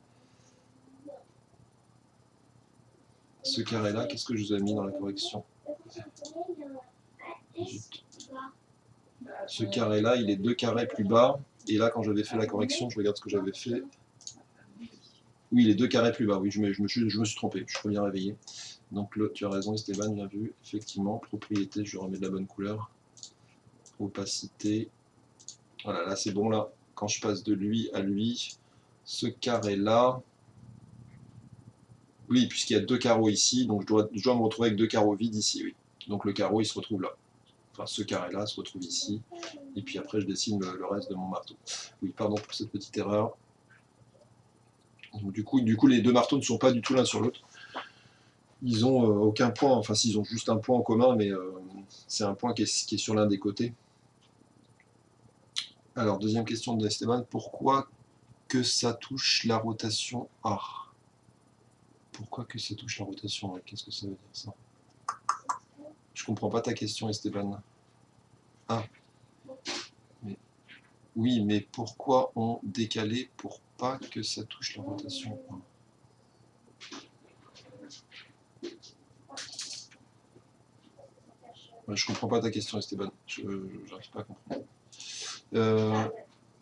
Ce carré-là, qu'est-ce que je vous ai mis dans la correction? Zut. Ce carré-là, il est 2 carrés plus bas. Et là, quand j'avais fait la correction, je regarde ce que j'avais fait. Oui, il est 2 carrés plus bas. Oui, je me suis trompé. Je suis bien réveillé. Donc là, tu as raison, Esteban, bien vu. Effectivement, propriété, je remets de la bonne couleur. Opacité. Voilà, là c'est bon. Là, quand je passe de lui à lui, ce carré-là. Oui, puisqu'il y a 2 carreaux ici, donc je dois me retrouver avec 2 carreaux vides ici. Oui. Donc le carreau, il se retrouve là. enfin ce carré-là se retrouve ici, et puis après je dessine le reste de mon marteau. Oui, pardon pour cette petite erreur. Donc, du coup, les deux marteaux ne sont pas du tout l'un sur l'autre. Ils ont aucun point, enfin s'ils ont juste un point en commun, mais c'est un point qui est sur l'un des côtés. Alors, deuxième question de Esteban, pourquoi que ça touche la rotation A? Pourquoi que ça touche la rotation A? Qu'est-ce que ça veut dire ça? Je comprends pas ta question, Esteban. Ah. Mais, oui, mais pourquoi on décalait pour pas que ça touche la rotation A? Je comprends pas ta question, Esteban. Je n'arrive pas à comprendre.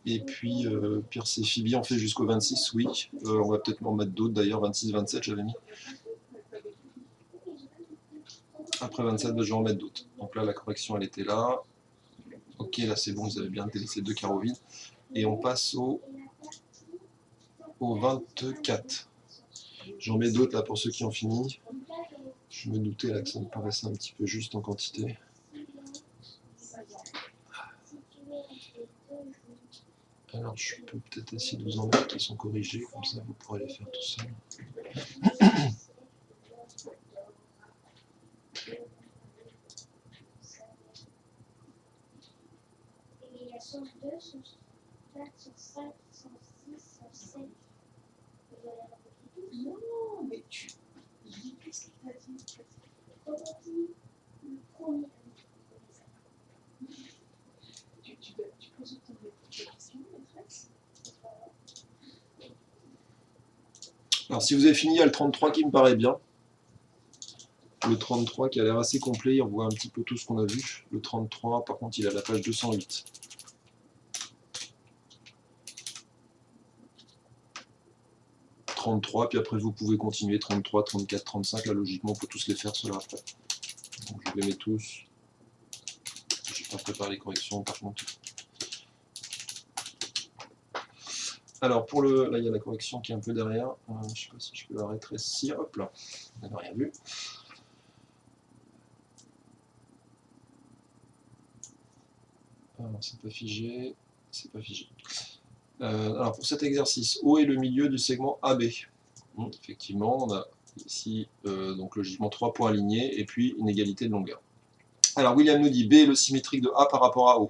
Et puis, Pierce et Phoebe on fait jusqu'au 26, oui. On va peut-être en mettre d'autres d'ailleurs, 26, 27, j'avais mis. Après 27, je vais en mettre d'autres. Donc là, la correction, elle était là. Ok, là c'est bon, ils avaient bien délaissé deux carreaux vides. Et on passe au 24. J'en mets d'autres là pour ceux qui ont fini. Je me doutais là que ça me paraissait un petit peu juste en quantité. Alors je peux peut-être essayer de vous en mettre qui sont corrigés, comme ça vous pourrez les faire tout seul. Non, mais tu. Qu'est-ce qu'il t'a dit? Tu poses autant de questions, maîtresse? Alors si vous avez fini, il y a le 33 qui me paraît bien. Le 33 qui a l'air assez complet, on voit un petit peu tout ce qu'on a vu. Le 33, par contre, il est à la page 208. Puis après vous pouvez continuer 33, 34, 35, là logiquement on peut tous les faire cela après. Donc je les mets tous. Je n'ai pas préparé les corrections par contre. Alors pour le. Là il y a la correction qui est un peu derrière. Je ne sais pas si je peux la rétrécir. Hop là, on n'a rien vu. Alors c'est pas figé. C'est pas figé. Alors pour cet exercice, O est le milieu du segment AB. Effectivement, on a ici donc logiquement 3 points alignés et puis une égalité de longueur. Alors William nous dit B est le symétrique de A par rapport à O.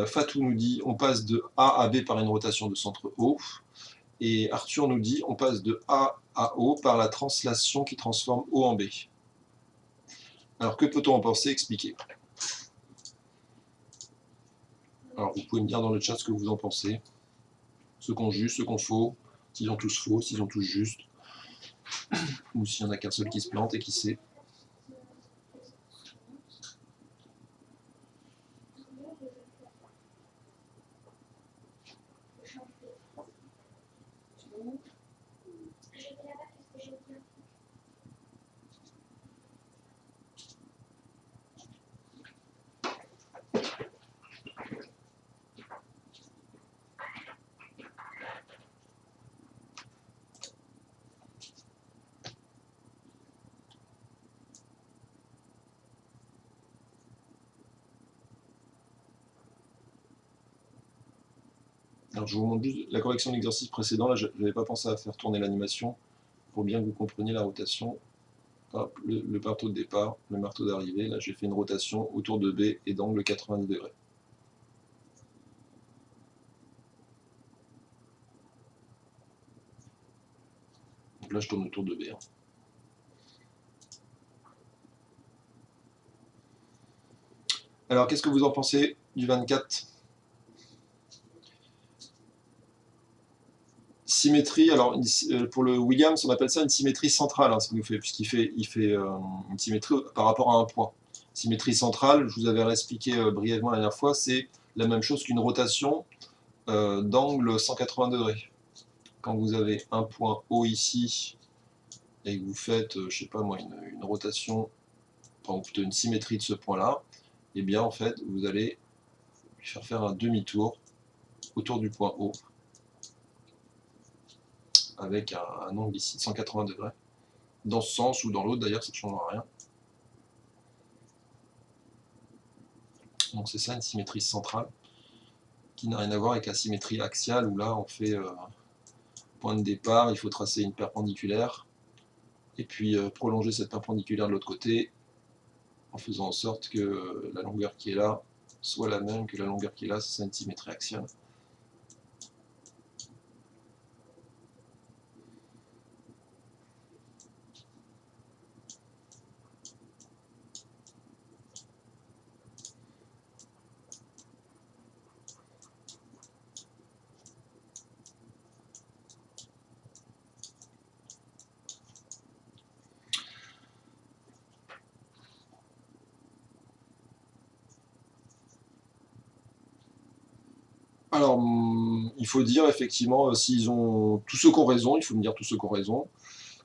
Fatou nous dit on passe de A à B par une rotation de centre O. Et Arthur nous dit on passe de A à O par la translation qui transforme O en B. Alors que peut-on en penser? Expliquez. Alors vous pouvez me dire dans le chat ce que vous en pensez. Ceux qu'on juste, ceux qu'on faux, s'ils ont tous faux, s'ils ont tous juste, ou s'il n'y en a qu'un seul qui se plante et qui sait. Alors je vous montre juste la correction de l'exercice précédent, là je n'avais pas pensé à faire tourner l'animation pour bien que vous compreniez la rotation. Hop, le marteau de départ, le marteau d'arrivée, là j'ai fait une rotation autour de B et d'angle 90 degrés. Donc là je tourne autour de B. Alors qu'est-ce que vous en pensez du 24? Symétrie, alors pour le Williams, on appelle ça une symétrie centrale, ce qu'il nous fait, puisqu'il fait une symétrie par rapport à un point. Symétrie centrale, je vous avais expliqué brièvement la dernière fois, c'est la même chose qu'une rotation d'angle 180 degrés. Quand vous avez un point O ici, et que vous faites, je sais pas moi, une rotation, enfin, ou plutôt une symétrie de ce point-là, et bien en fait, vous allez lui faire un demi-tour autour du point O, avec un angle ici de 180 degrés. Dans ce sens ou dans l'autre d'ailleurs, ça ne changera rien. Donc c'est ça une symétrie centrale, qui n'a rien à voir avec la symétrie axiale, où là on fait point de départ, il faut tracer une perpendiculaire, et puis prolonger cette perpendiculaire de l'autre côté, en faisant en sorte que la longueur qui est là soit la même que la longueur qui est là, c'est ça une symétrie axiale. Alors, il faut dire effectivement, s'ils ont tous ceux qui ont raison, il faut me dire tous ceux qui ont raison.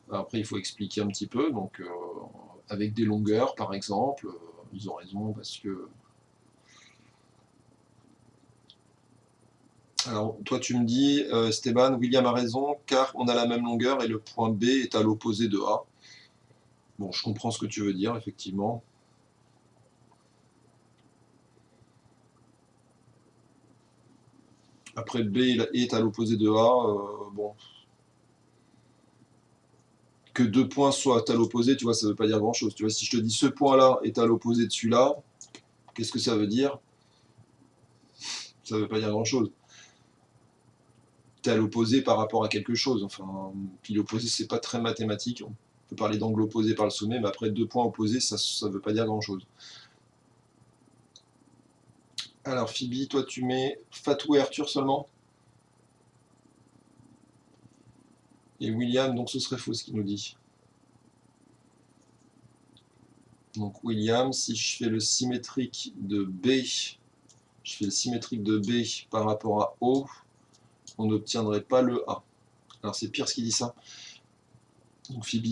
Après, il faut expliquer un petit peu. Donc, avec des longueurs, par exemple, ils ont raison parce que. Alors, toi, tu me dis, Esteban, William a raison, car on a la même longueur et le point B est à l'opposé de A. Bon, je comprends ce que tu veux dire, effectivement. Après, B est à l'opposé de A, bon. Que deux points soient à l'opposé, tu vois, ça ne veut pas dire grand-chose. Tu vois, si je te dis ce point-là est à l'opposé de celui-là, qu'est-ce que ça veut dire? Ça ne veut pas dire grand-chose. Tu es à l'opposé par rapport à quelque chose. Enfin, puis l'opposé, c'est pas très mathématique. On peut parler d'angle opposé par le sommet, mais après deux points opposés, ça ne veut pas dire grand-chose. Alors, Phoebe, toi, tu mets Fatou et Arthur seulement? Et William, donc ce serait faux ce qu'il nous dit. Donc William, si je fais le symétrique de B, je fais le symétrique de B par rapport à O, on n'obtiendrait pas le A. Alors c'est Pierce qui dit ça. Donc Phoebe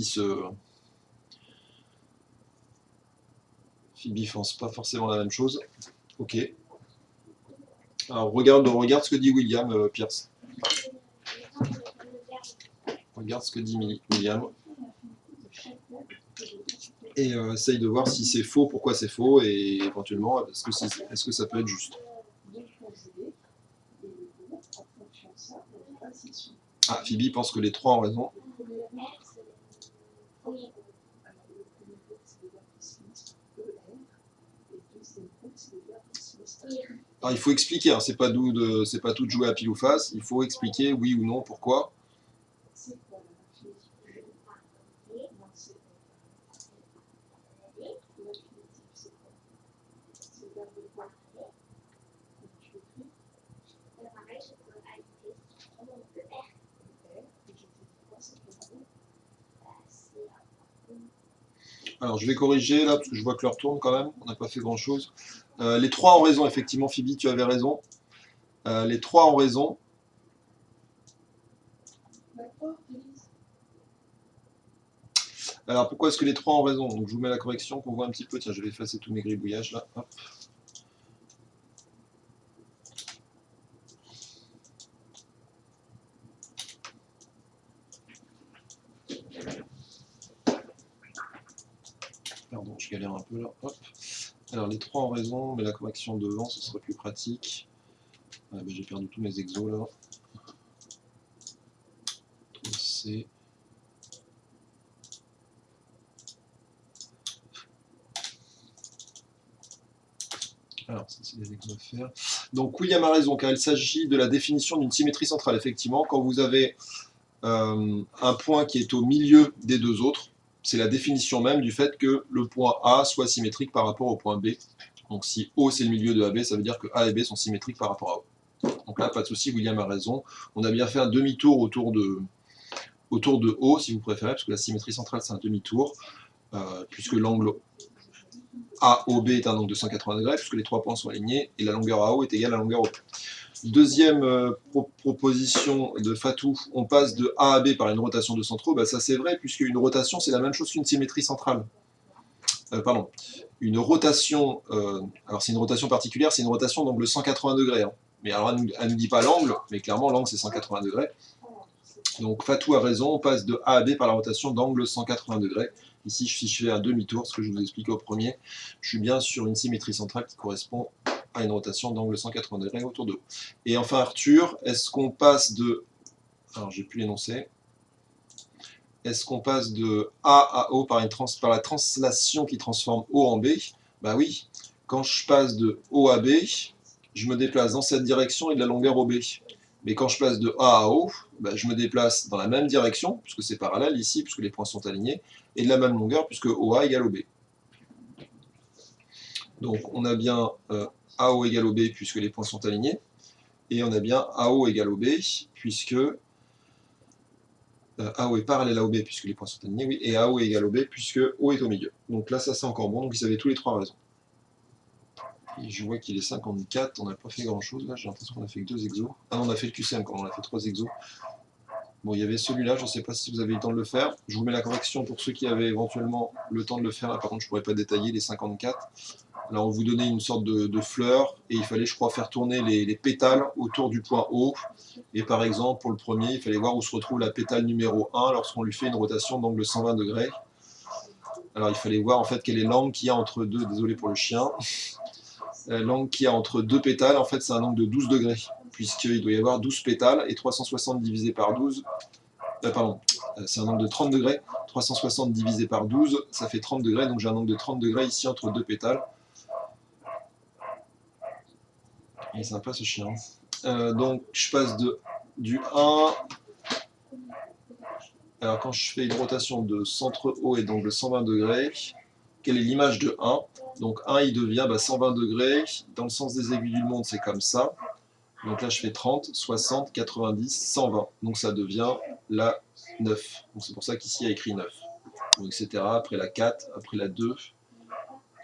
pense pas forcément la même chose. Ok. Alors regarde ce que dit William, Pierce. Regarde ce que dit William. Et essaye de voir si c'est faux, pourquoi c'est faux, et éventuellement, est-ce que ça peut être juste. Ah, Phoebe pense que les trois ont raison. Alors, il faut expliquer, hein, c'est pas tout de jouer à pile ou face, il faut expliquer oui ou non, pourquoi. Alors je vais corriger là, parce que je vois que l'heure tourne quand même, on n'a pas fait grand chose. Les trois ont raison, effectivement, Phoebe, tu avais raison. Les trois ont raison. Alors pourquoi est-ce que les trois ont raison? Donc je vous mets la correction qu'on voit un petit peu. Tiens, je vais effacer tous mes gribouillages là. Hop. Pardon, je galère un peu là. Hop. Alors les trois ont raison, mais la correction devant, ce serait plus pratique. Ah, ben, j'ai perdu tous mes exos là. C. Alors, ça c'est des exos à faire. Donc William a raison, car il s'agit de la définition d'une symétrie centrale. Effectivement, quand vous avez un point qui est au milieu des deux autres, c'est la définition même du fait que le point A soit symétrique par rapport au point B. Donc si O c'est le milieu de AB, ça veut dire que A et B sont symétriques par rapport à O. Donc là, pas de souci, William a raison. On a bien fait un demi-tour autour de O, si vous préférez, parce que la symétrie centrale, c'est un demi-tour, puisque l'angle AOB est un angle de 180 degrés, puisque les trois points sont alignés, et la longueur AO est égale à la longueur OB. Deuxième proposition de Fatou, on passe de A à B par une rotation de centraux. Bah, ça c'est vrai, puisque une rotation c'est la même chose qu'une symétrie centrale. Pardon, une rotation, alors c'est une rotation particulière, c'est une rotation d'angle 180 degrés. Hein. Mais alors elle ne nous dit pas l'angle, mais clairement l'angle c'est 180 degrés. Donc Fatou a raison, on passe de A à B par la rotation d'angle 180 degrés. Ici, si je fais un demi-tour, ce que je vous expliquais au premier, je suis bien sur une symétrie centrale qui correspond à une rotation d'angle 180 degrés autour de O. Et enfin, Arthur, est-ce qu'on passe de... Alors, j'ai pu l'énoncer. Est-ce qu'on passe de A à O par la translation qui transforme O en B? Bah oui, quand je passe de O à B, je me déplace dans cette direction et de la longueur OB. Mais quand je passe de A à O, bah, je me déplace dans la même direction, puisque c'est parallèle ici, puisque les points sont alignés, et de la même longueur, puisque OA égale OB. Donc on a bien AO égale OB, puisque les points sont alignés, et on a bien AO égale OB, puisque AO est parallèle à OB, puisque les points sont alignés, oui, et AO égale OB, puisque O est au milieu. Donc là, ça c'est encore bon, donc ils avaient tous les trois raisons. Et je vois qu'il est 54, on n'a pas fait grand chose là, j'ai l'impression qu'on a fait que 2 exos. Ah non, on a fait le QCM quand on a fait 3 exos. Bon, il y avait celui-là, je ne sais pas si vous avez eu le temps de le faire. Je vous mets la correction pour ceux qui avaient éventuellement le temps de le faire. Là, par contre, je ne pourrais pas détailler les 54. Alors, on vous donnait une sorte de fleur et il fallait, je crois, faire tourner les pétales autour du point O. Et par exemple, pour le premier, il fallait voir où se retrouve la pétale numéro 1 lorsqu'on lui fait une rotation d'angle 120 degrés. Alors, il fallait voir en fait quelle est l'angle qu'il y a entre deux, désolé pour le chien, l'angle qu'il y a entre deux pétales, en fait, c'est un angle de 12 degrés, puisqu'il doit y avoir 12 pétales, et 360 divisé par 12, c'est un angle de 30 degrés, 360 divisé par 12, ça fait 30 degrés, donc j'ai un angle de 30 degrés ici entre deux pétales. Il est sympa ce chien. Donc je passe du 1, alors quand je fais une rotation de centre O et d'angle 120 degrés, quelle est l'image de 1? Donc 1 il devient 120 degrés, dans le sens des aiguilles d'une montre c'est comme ça. Donc là je fais 30, 60, 90, 120. Donc ça devient la 9. Donc c'est pour ça qu'ici il y a écrit 9. Donc, etc. Après la 4, après la 2.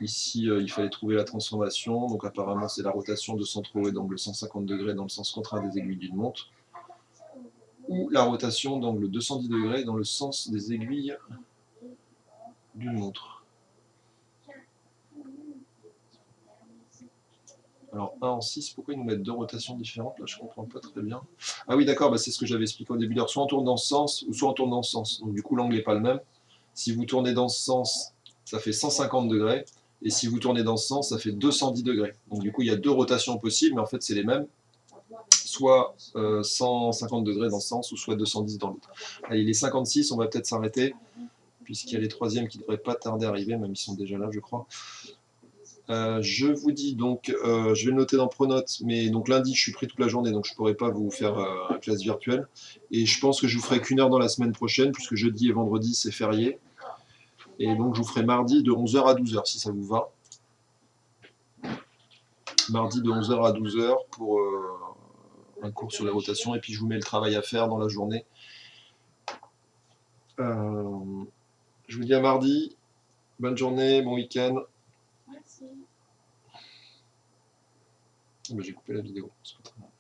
Ici il fallait trouver la transformation. Donc apparemment c'est la rotation de centre O et d'angle 150 degrés dans le sens contraire des aiguilles d'une montre. Ou la rotation d'angle 210 degrés dans le sens des aiguilles d'une montre. Alors 1 en 6, pourquoi ils nous mettent deux rotations différentes? Là je comprends pas très bien. Ah oui d'accord, c'est ce que j'avais expliqué au début d'heure. Soit on tourne dans ce sens, ou soit on tourne dans ce sens. Donc du coup l'angle n'est pas le même. Si vous tournez dans ce sens, ça fait 150 degrés. Et si vous tournez dans ce sens, ça fait 210 degrés. Donc du coup il y a deux rotations possibles, mais en fait c'est les mêmes. Soit 150 degrés dans ce sens, ou soit 210 dans l'autre. Allez, il est 56, on va peut-être s'arrêter, puisqu'il y a les troisièmes qui ne devraient pas tarder à arriver, même ils sont déjà là je crois. Je vous dis donc, je vais le noter dans Pronote, mais donc lundi je suis pris toute la journée, donc je ne pourrai pas vous faire classe virtuelle. Et je pense que je vous ferai qu'une heure dans la semaine prochaine, puisque jeudi et vendredi c'est férié. Et donc je vous ferai mardi de 11h à 12h, si ça vous va. Mardi de 11h à 12h pour un cours sur les rotations, et puis je vous mets le travail à faire dans la journée. Je vous dis à mardi, bonne journée, bon week-end. Merci. J'ai coupé la vidéo, c'est pas très grave.